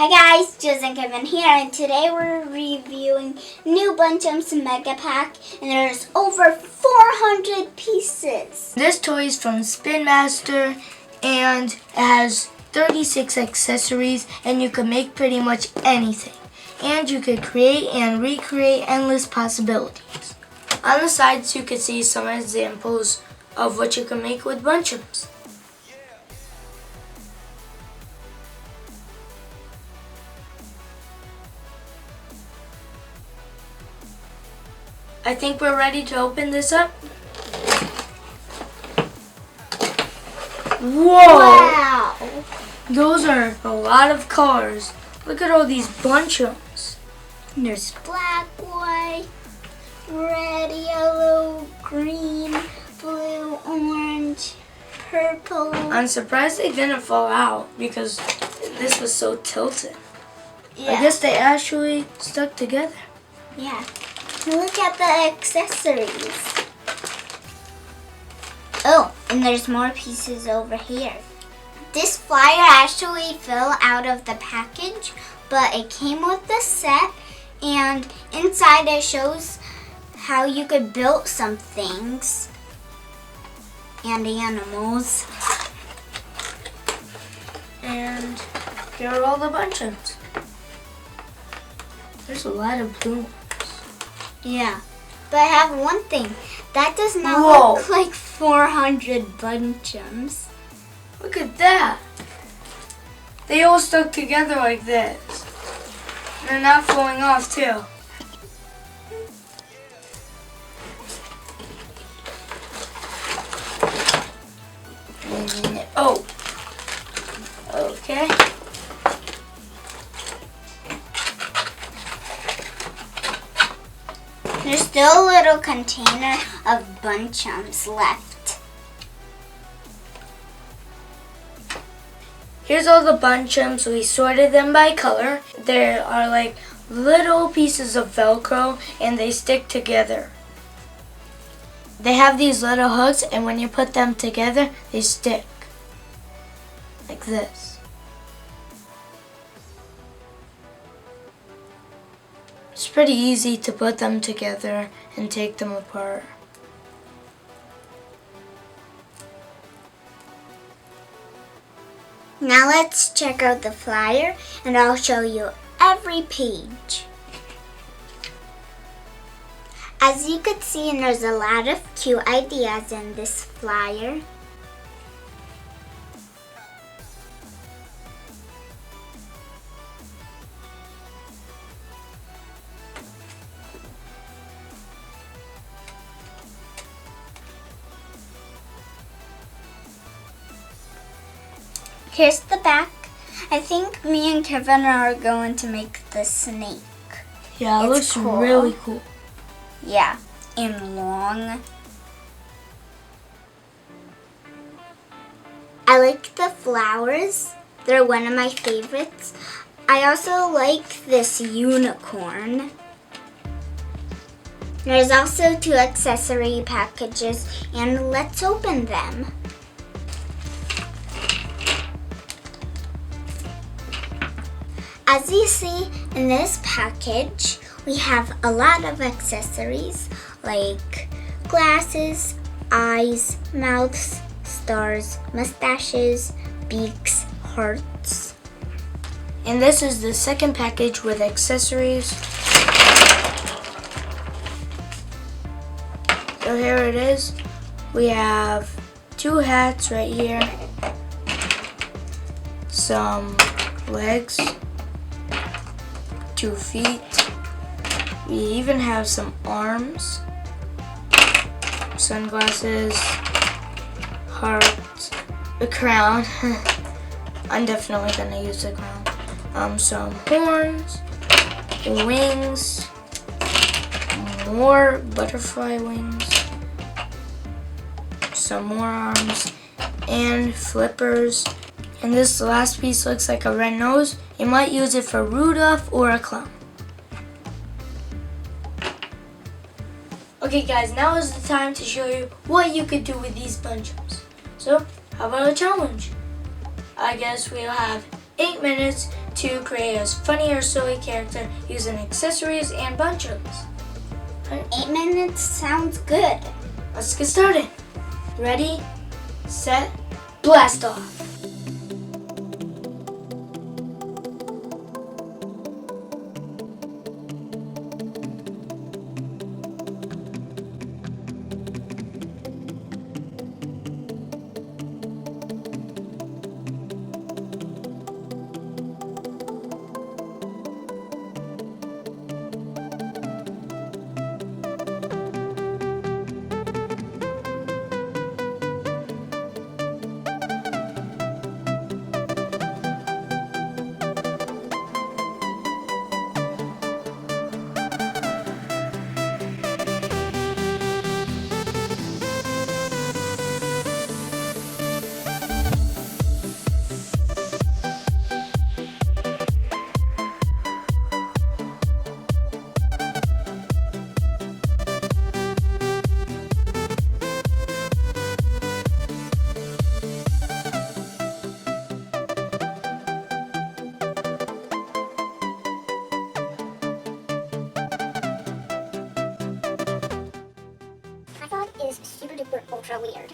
Hi guys, Jules and Kevin here, and today we're reviewing new BUNCHEMS Mega Pack, and there's over 400 pieces. This toy is from Spin Master, and it has 36 accessories, and you can make pretty much anything. And you could create and recreate endless possibilities. On the sides, you can see some examples of what you can make with BUNCHEMS. I think we're ready to open this up. Whoa! Wow! Those are a lot of colors. Look at all these BUNCHEMS. There's black, white, red, yellow, green, blue, orange, purple. I'm surprised they didn't fall out because this was so tilted. Yeah. I guess they actually stuck together. Yeah. Look at the accessories. Oh, and there's more pieces over here. This flyer actually fell out of the package, but it came with the set, and inside it shows how you could build some things and animals. And here are all the BUNCHEMS. There's a lot of blue ones. Yeah, but I have one thing. That does not Whoa. look like 400 BUNCHEMS. Look at that. They all stuck together like this. They're not falling off too. Oh. Okay. There's still a little container of BUNCHEMS left. Here's all the BUNCHEMS. We sorted them by color. There are like little pieces of Velcro and they stick together. They have these little hooks, and when you put them together, they stick. Like this. It's pretty easy to put them together and take them apart. Now let's check out the flyer, and I'll show you every page. As you could see, there's a lot of cute ideas in this flyer. Here's the back. I think me and Kevin are going to make the snake. Yeah, it looks cool. really cool. Yeah, and long. I like the flowers. They're one of my favorites. I also like this unicorn. There's also 2 accessory packages, and let's open them. As you see in this package, we have a lot of accessories like glasses, eyes, mouths, stars, mustaches, beaks, hearts. And this is the second package with accessories. So here it is. We have 2 hats right here, some legs, 2 feet. We even have some arms, sunglasses, heart, a crown. I'm definitely gonna use the crown. Some horns, wings, more butterfly wings, some more arms, and flippers. And this last piece looks like a red nose. You might use it for Rudolph or a clown. Okay guys, now is the time to show you what you could do with these BUNCHEMS. So, how about a challenge? I guess we'll have 8 minutes to create a funny or silly character using accessories and bunchems. 8 minutes sounds good. Let's get started. Ready, set, blast off. Is super duper ultra weird.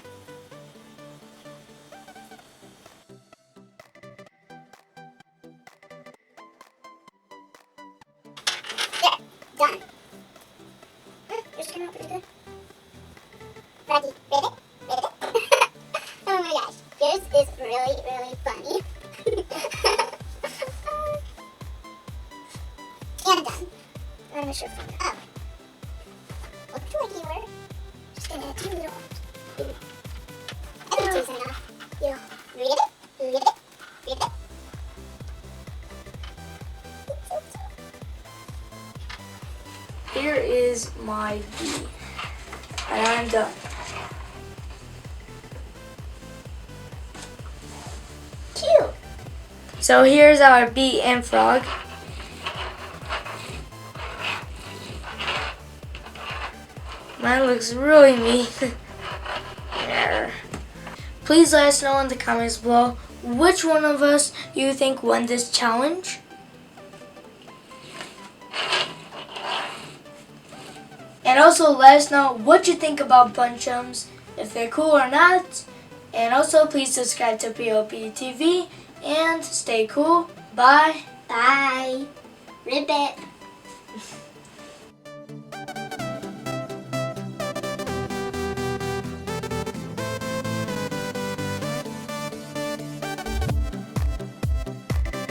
There, done. Yours came out pretty good. Ready, ready, ready. Oh my gosh, yours is really, really funny. And done. I'm not sure if I'm up. What do I keyword? Just gonna do a little. I think two's enough. You read it, read it, read it. Here is my B, and I'm done. Cute. So here's our bee and frog. Mine looks really mean. There. Please let us know in the comments below which one of us you think won this challenge. And also let us know what you think about bunchems, if they're cool or not. And also please subscribe to POP TV and stay cool. Bye. Bye. Ribbit.